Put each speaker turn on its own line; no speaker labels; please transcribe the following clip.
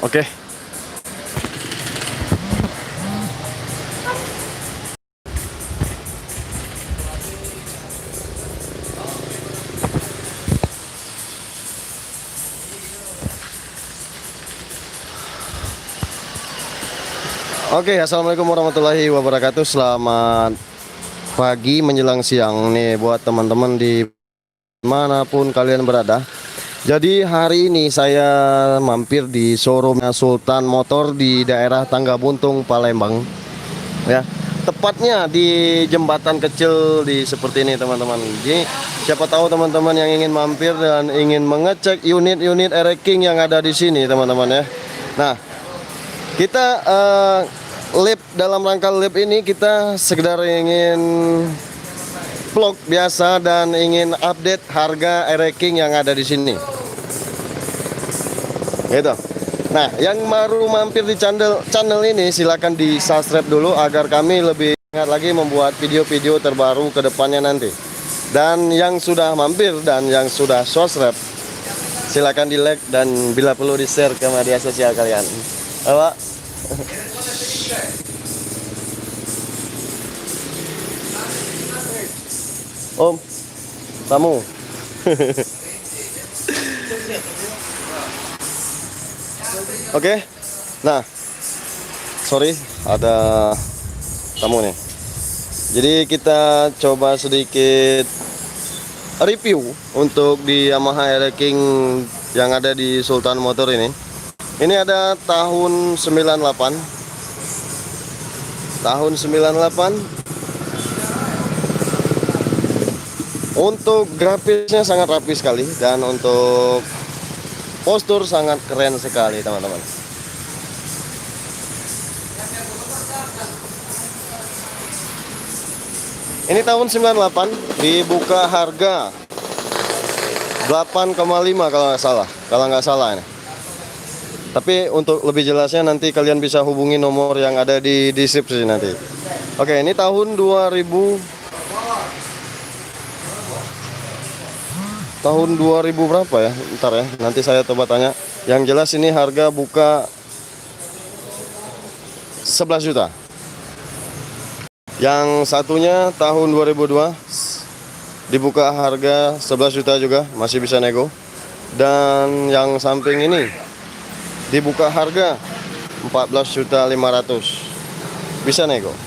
Oke. Oke, assalamualaikum warahmatullahi wabarakatuh. Selamat pagi menjelang siang nih buat teman-teman di manapun kalian berada. Jadi hari ini saya mampir di showroomnya Sultan Motor di daerah Tangga Buntung, Palembang. Ya, tepatnya di jembatan kecil di seperti ini teman-teman. Jadi siapa tahu teman-teman yang ingin mampir dan ingin mengecek unit-unit Ereking yang ada di sini teman-teman ya. Nah, kita dalam rangka lab ini kita sekedar ingin vlog biasa dan ingin update harga Ereking yang ada di sini. Gitu. Nah, yang baru mampir di channel ini silakan di subscribe dulu agar kami lebih ingat lagi membuat video-video terbaru ke depannya nanti. Dan yang sudah mampir dan yang sudah subscribe silakan di like dan bila perlu di share ke media sosial kalian. Halo. Om, tamu. Oke. Nah, sorry ada tamu nih. Jadi kita coba sedikit review untuk di Yamaha Ereking yang ada di Sultan Motor ini. Ini ada tahun 98. Tahun 98. Untuk grafisnya sangat rapi sekali dan untuk postur sangat keren sekali teman-teman. Ini tahun 98 dibuka harga 8,5 kalau nggak salah ini. Tapi untuk lebih jelasnya nanti kalian bisa hubungi nomor yang ada di deskripsi nanti. Oke, ini tahun 2000 berapa ya? Ntar ya, nanti saya coba tanya. Yang jelas ini harga buka 11 juta. Yang satunya tahun 2002 dibuka harga 11 juta juga, masih bisa nego. Dan yang samping ini dibuka harga 14.500.000. Bisa nego.